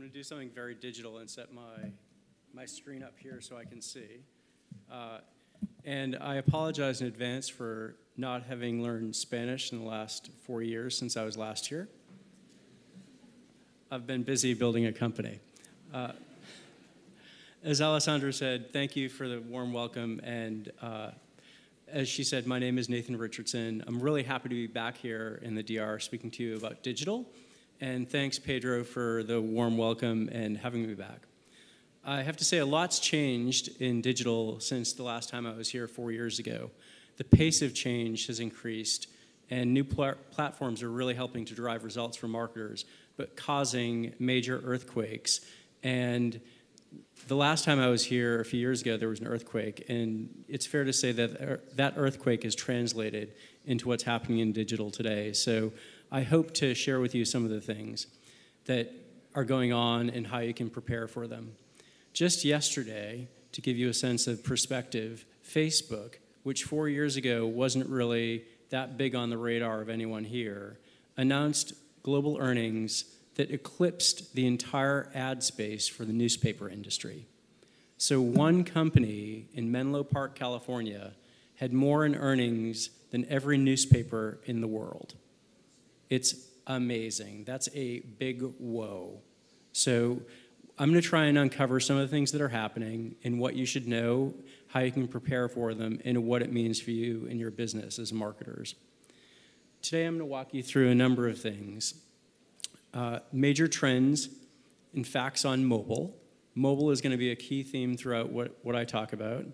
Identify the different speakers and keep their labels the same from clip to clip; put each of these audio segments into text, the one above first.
Speaker 1: going to do something very digital and set my screen up here so I can see. And I apologize in advance for not having learned Spanish in the last 4 years since I was last here. I've been busy building a company. As Alessandra said, thank you for the warm welcome. And as she said, my name is Nathan Richardson. I'm really happy to be back here in the DR speaking to you about digital. And thanks, Pedro, for the warm welcome and having me back. I have to say a lot's changed in digital since the last time I was here 4 years ago. The pace of change has increased, and new platforms are really helping to drive results for marketers, but causing major earthquakes. And the last time I was here a few years ago, there was an earthquake, and it's fair to say that that earthquake is translated into what's happening in digital today. So I hope to share with you some of the things that are going on and how you can prepare for them. Just yesterday, to give you a sense of perspective, Facebook, which 4 years ago wasn't really that big on the radar of anyone here, announced global earnings that eclipsed the entire ad space for the newspaper industry. So one company in Menlo Park, California, had more in earnings than every newspaper in the world. It's amazing. That's a big whoa. So I'm going to try and uncover some of the things that are happening and what you should know, how you can prepare for them, and what it means for you and your business as marketers. Today I'm going to walk you through a number of things. Major trends and facts on mobile. Mobile is going to be a key theme throughout what I talk about.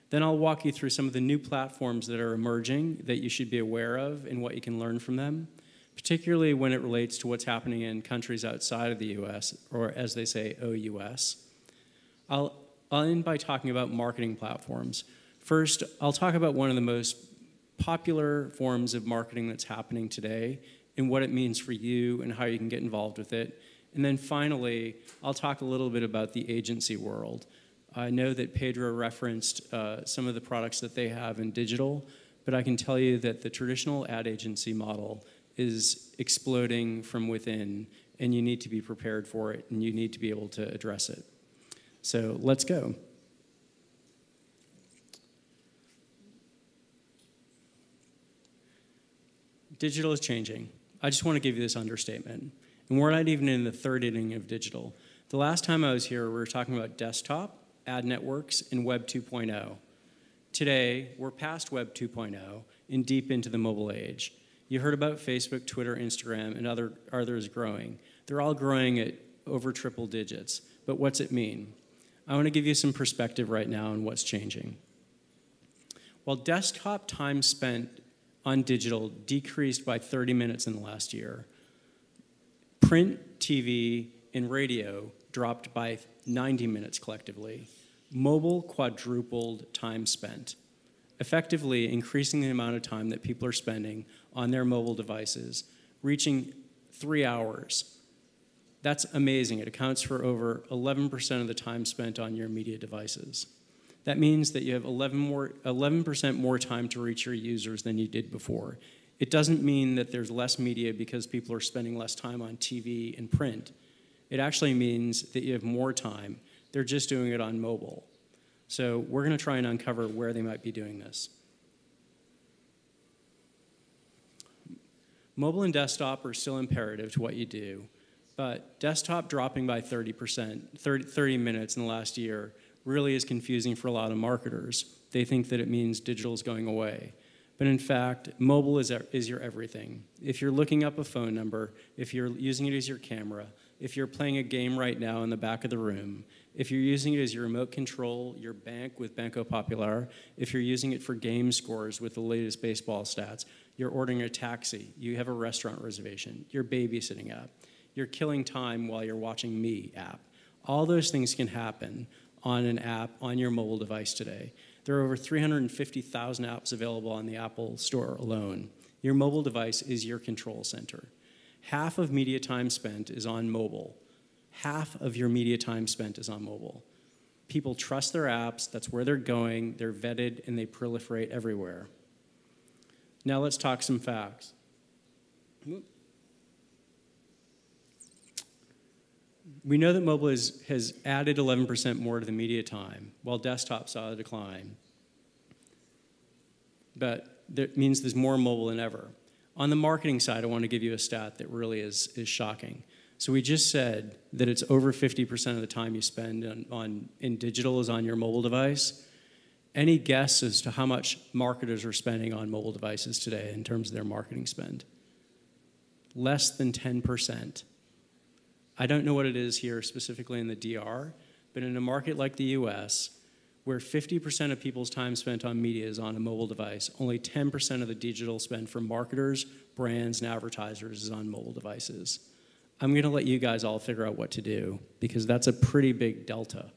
Speaker 1: Then I'll walk you through some of the new platforms that are emerging that you should be aware of and what you can learn from them, particularly when it relates to what's happening in countries outside of the US, or as they say, OUS. I'll end by talking about marketing platforms. First, I'll talk about one of the most popular forms of marketing that's happening today and what it means for you and how you can get involved with it. And then finally, I'll talk a little bit about the agency world. I know that Pedro referenced some of the products that they have in digital, but I can tell you that the traditional ad agency model is exploding from within, and you need to be prepared for it, and you need to be able to address it. So let's go. Digital is changing. I just want to give you this understatement. And we're not even in the third inning of digital. The last time I was here, we were talking about desktop, ad networks, and Web 2.0. Today, we're past Web 2.0 and deep into the mobile age. You heard about Facebook, Twitter, Instagram, and others growing. They're all growing at over triple digits. But what's it mean? I want to give you some perspective right now on what's changing. While desktop time spent on digital decreased by 30 minutes in the last year, print, TV, and radio dropped by 90 minutes collectively. Mobile quadrupled time spent, effectively increasing the amount of time that people are spending on their mobile devices, reaching 3 hours. That's amazing. It accounts for over 11% of the time spent on your media devices. That means that you have 11% more time to reach your users than you did before. It doesn't mean that there's less media because people are spending less time on TV and print. It actually means that you have more time. They're just doing it on mobile. So we're going to try and uncover where they might be doing this. Mobile and desktop are still imperative to what you do, but desktop dropping by 30 minutes in the last year really is confusing for a lot of marketers. They think that it means digital is going away. But in fact, mobile is your everything. If you're looking up a phone number, if you're using it as your camera, if you're playing a game right now in the back of the room, if you're using it as your remote control, your bank with Banco Popular, if you're using it for game scores with the latest baseball stats, you're ordering a taxi, you have a restaurant reservation, you're babysitting app, you're killing time while you're watching Me app. All those things can happen on an app on your mobile device today. There are over 350,000 apps available on the Apple Store alone. Your mobile device is your control center. Half of media time spent is on mobile. Half of your media time spent is on mobile. People trust their apps, that's where they're going, they're vetted, and they proliferate everywhere. Now let's talk some facts. We know that mobile has added 11% more to the media time, while desktop saw a decline. But that means there's more mobile than ever. On the marketing side, I want to give you a stat that really is shocking. So we just said that it's over 50% of the time you spend in digital is on your mobile device. Any guess as to how much marketers are spending on mobile devices today in terms of their marketing spend? Less than 10%. I don't know what it is here specifically in the DR, but in a market like the US, where 50% of people's time spent on media is on a mobile device, only 10% of the digital spend for marketers, brands, and advertisers is on mobile devices. I'm going to let you guys all figure out what to do, because that's a pretty big delta.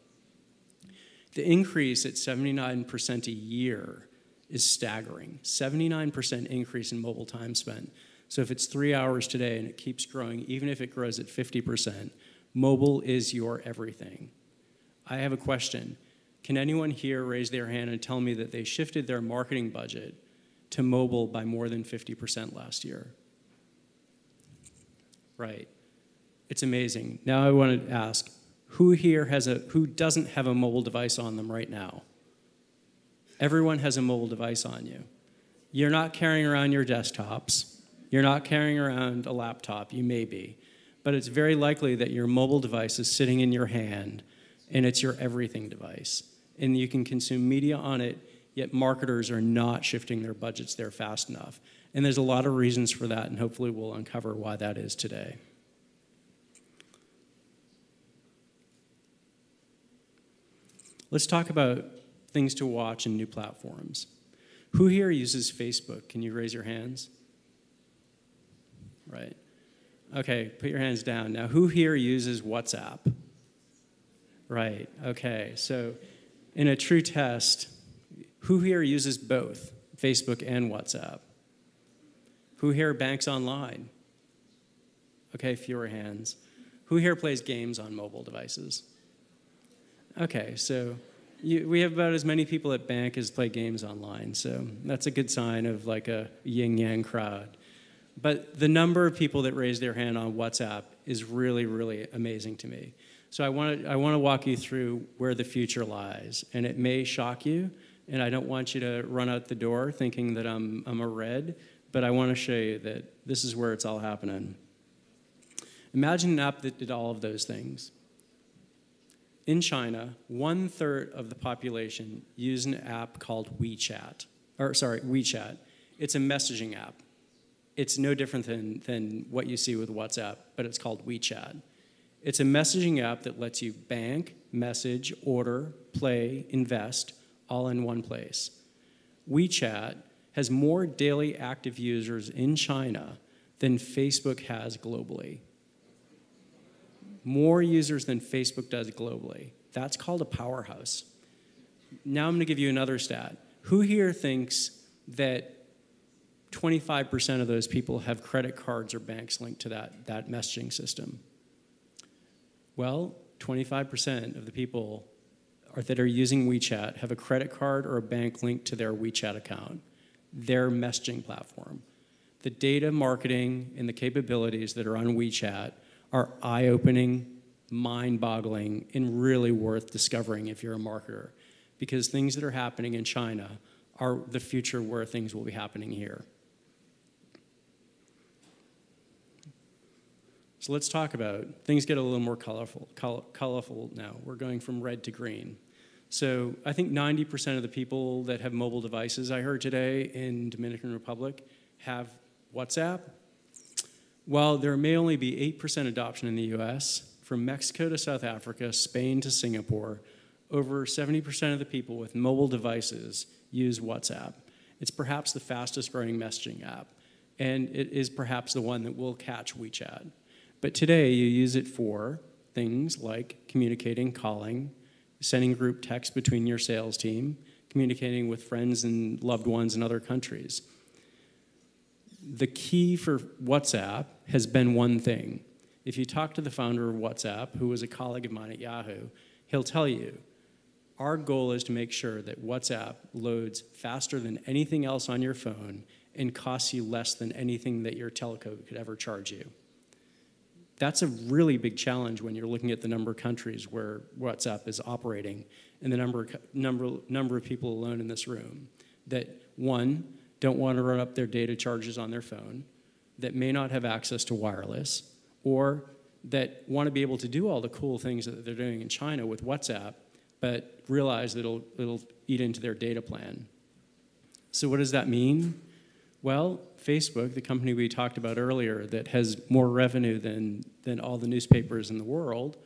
Speaker 1: The increase at 79% a year is staggering. 79% increase in mobile time spent. So if it's 3 hours today and it keeps growing, even if it grows at 50%, mobile is your everything. I have a question. Can anyone here raise their hand and tell me that they shifted their marketing budget to mobile by more than 50% last year? Right. It's amazing. Now I want to ask, who here who doesn't have a mobile device on them right now? Everyone has a mobile device on you. You're not carrying around your desktops. You're not carrying around a laptop. You may be. But it's very likely that your mobile device is sitting in your hand, and it's your everything device. And you can consume media on it, yet marketers are not shifting their budgets there fast enough. And there's a lot of reasons for that, and hopefully we'll uncover why that is today. Let's talk about things to watch and new platforms. Who here uses Facebook? Can you raise your hands? Right. Okay, put your hands down. Now, who here uses WhatsApp? Right, okay. So in a true test, who here uses both Facebook and WhatsApp? Who here banks online? Okay, fewer hands. Who here plays games on mobile devices? Okay, so we have about as many people at bank as play games online, so that's a good sign of like a yin-yang crowd. But the number of people that raise their hand on WhatsApp is really, really amazing to me. So I want to walk you through where the future lies, and it may shock you, and I don't want you to run out the door thinking that I'm a red, but I want to show you that this is where it's all happening. Imagine an app that did all of those things. In China, 1/3 of the population use an app called WeChat. It's a messaging app. It's no different than what you see with WhatsApp, but it's called WeChat. It's a messaging app that lets you bank, message, order, play, invest, all in one place. WeChat has more daily active users in China than Facebook has globally. More users than Facebook does globally. That's called a powerhouse. Now I'm going to give you another stat. Who here thinks that 25% of those people have credit cards or banks linked to that messaging system? Well, 25% of the people that are using WeChat have a credit card or a bank linked to their WeChat account, their messaging platform. The data marketing and the capabilities that are on WeChat are eye-opening, mind-boggling, and really worth discovering if you're a marketer, because things that are happening in China are the future where things will be happening here. So let's talk about, things get a little more colorful now. We're going from red to green. So I think 90% of the people that have mobile devices I heard today in Dominican Republic have WhatsApp. While there may only be 8% adoption in the US, from Mexico to South Africa, Spain to Singapore, over 70% of the people with mobile devices use WhatsApp. It's perhaps the fastest growing messaging app, and it is perhaps the one that will catch WeChat. But today you use it for things like communicating, calling, sending group text between your sales team, communicating with friends and loved ones in other countries. The key for WhatsApp has been one thing. If you talk to the founder of WhatsApp, who was a colleague of mine at Yahoo, he'll tell you, our goal is to make sure that WhatsApp loads faster than anything else on your phone and costs you less than anything that your telco could ever charge you. That's a really big challenge when you're looking at the number of countries where WhatsApp is operating and the number of people alone in this room that, one, don't want to run up their data charges on their phone, that may not have access to wireless, or that want to be able to do all the cool things that they're doing in China with WhatsApp, but realize that it'll eat into their data plan. So what does that mean? Well, Facebook, the company we talked about earlier that has more revenue than all the newspapers in the world,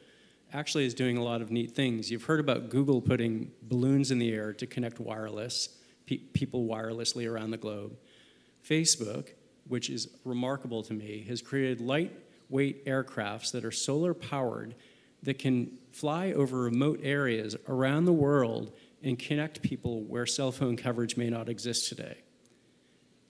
Speaker 1: actually is doing a lot of neat things. You've heard about Google putting balloons in the air to connect people wirelessly around the globe. Facebook, which is remarkable to me, has created lightweight aircrafts that are solar powered that can fly over remote areas around the world and connect people where cell phone coverage may not exist today.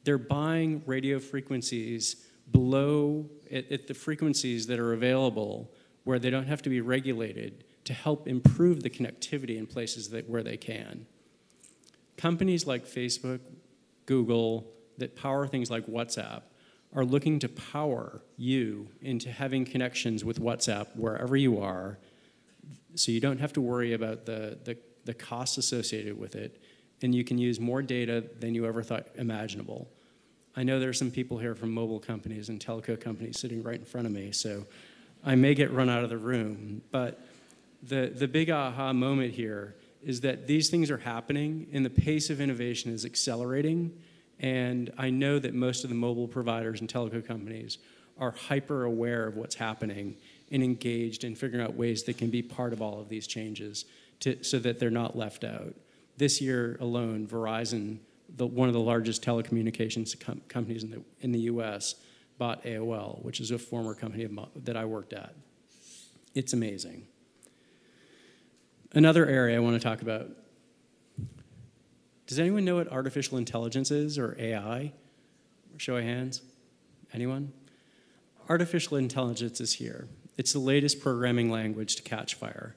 Speaker 1: They're buying radio frequencies below at the frequencies that are available where they don't have to be regulated to help improve the connectivity in places where they can. Companies like Facebook, Google, that power things like WhatsApp are looking to power you into having connections with WhatsApp wherever you are, so you don't have to worry about the costs associated with it, and you can use more data than you ever thought imaginable. I know there are some people here from mobile companies and telco companies sitting right in front of me, so I may get run out of the room, but the big aha moment here is that these things are happening and the pace of innovation is accelerating, and I know that most of the mobile providers and telco companies are hyper aware of what's happening and engaged in figuring out ways they can be part of all of these changes so that they're not left out. This year alone, Verizon, one of the largest telecommunications companies in the US, bought AOL, which is a former company that I worked at. It's amazing. Another area I want to talk about. Does anyone know what artificial intelligence is, or AI? Show of hands. Anyone? Artificial intelligence is here. It's the latest programming language to catch fire.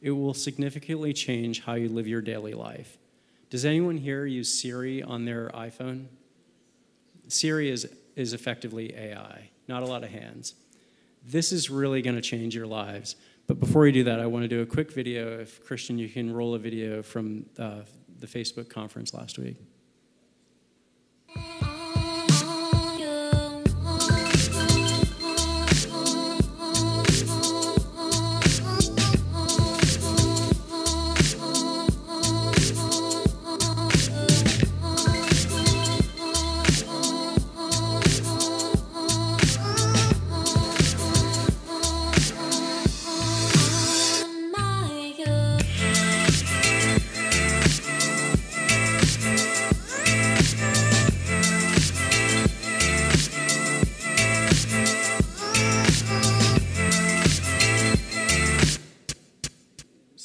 Speaker 1: It will significantly change how you live your daily life. Does anyone here use Siri on their iPhone? Siri is effectively AI, not a lot of hands. This is really going to change your lives. But before we do that, I want to do a quick video. If, Christian, you can roll a video from the Facebook conference last week.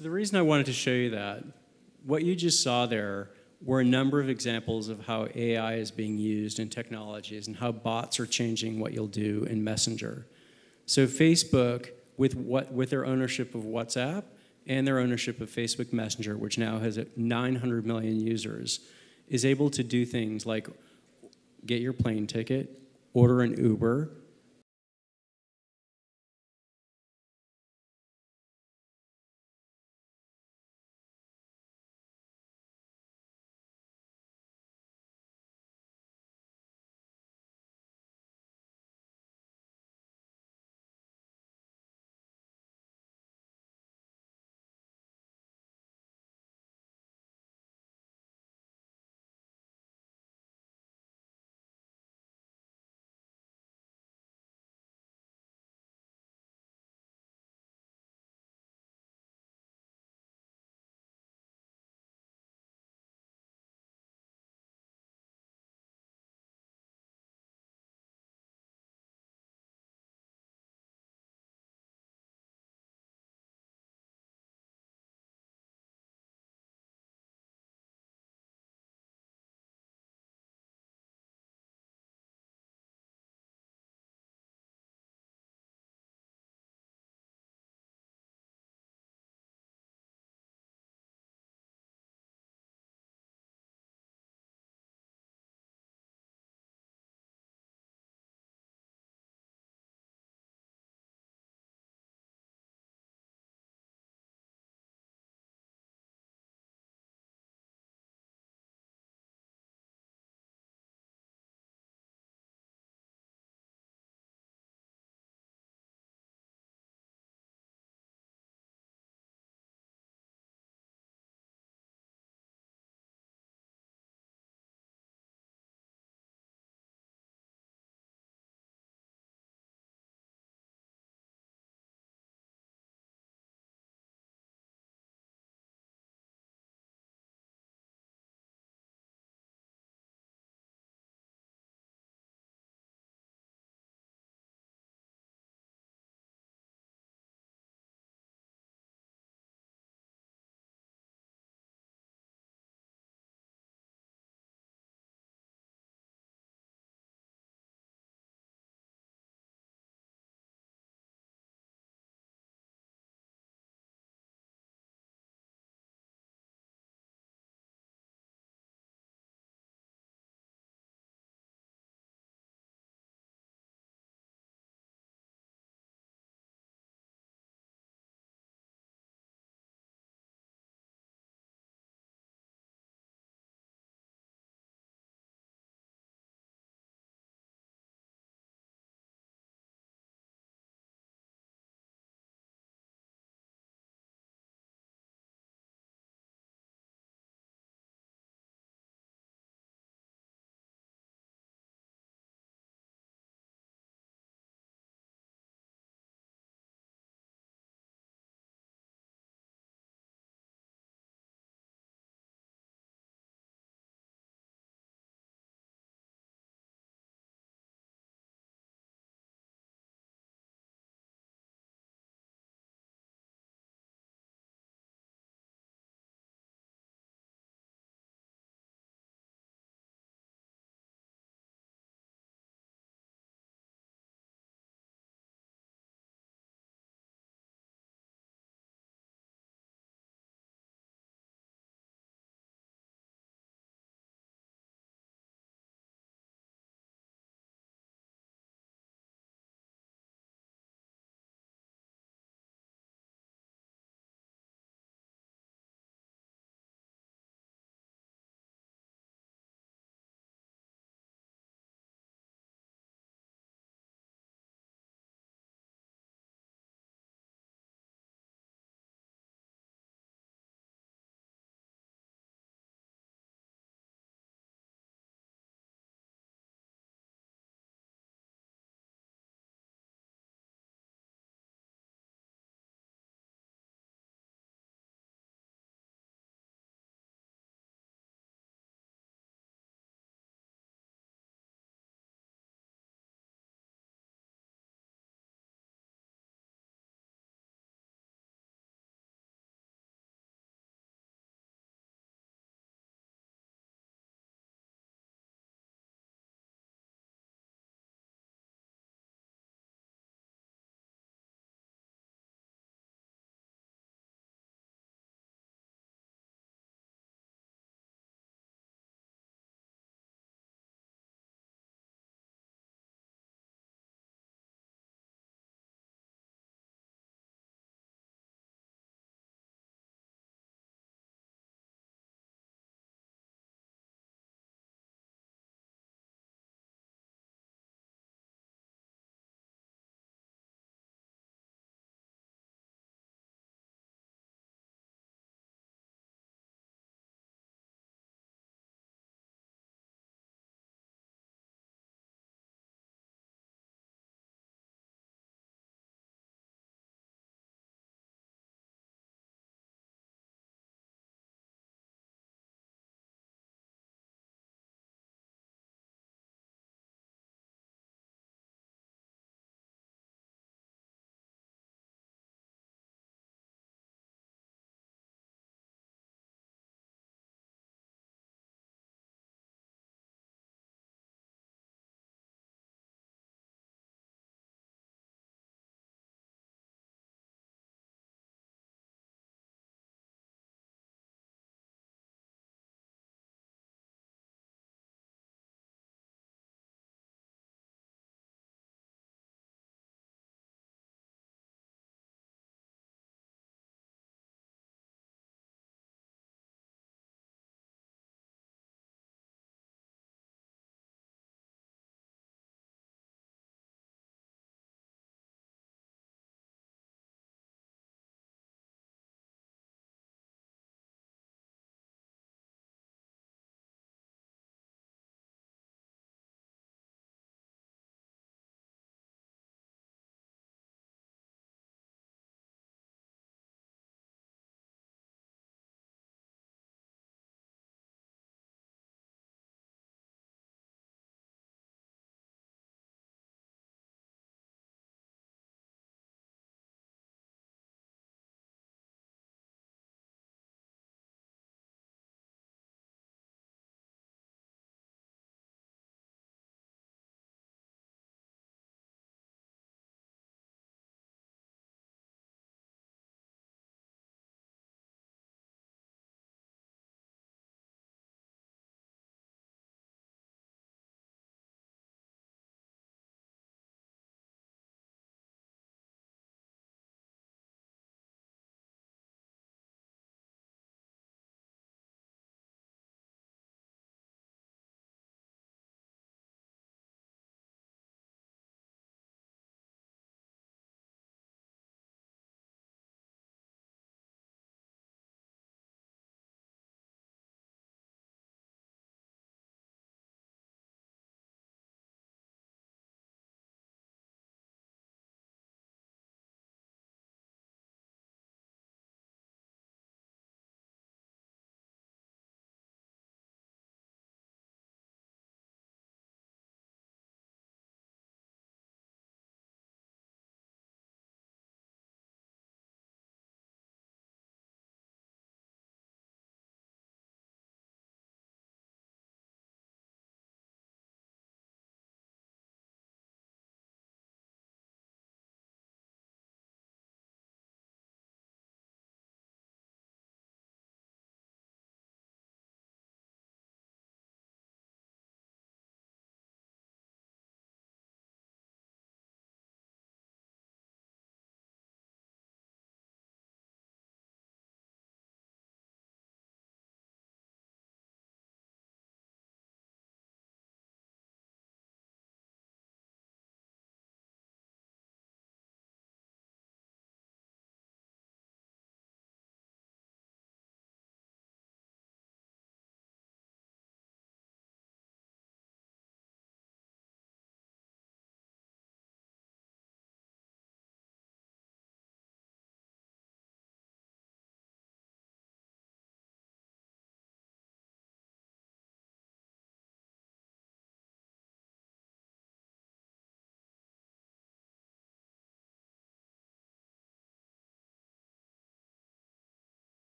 Speaker 1: The reason I wanted to show you that, what you just saw there were a number of examples of how AI is being used in technologies and how bots are changing what you'll do in Messenger. So Facebook, with their ownership of WhatsApp and their ownership of Facebook Messenger, which now has 900 million users, is able to do things like get your plane ticket, order an Uber,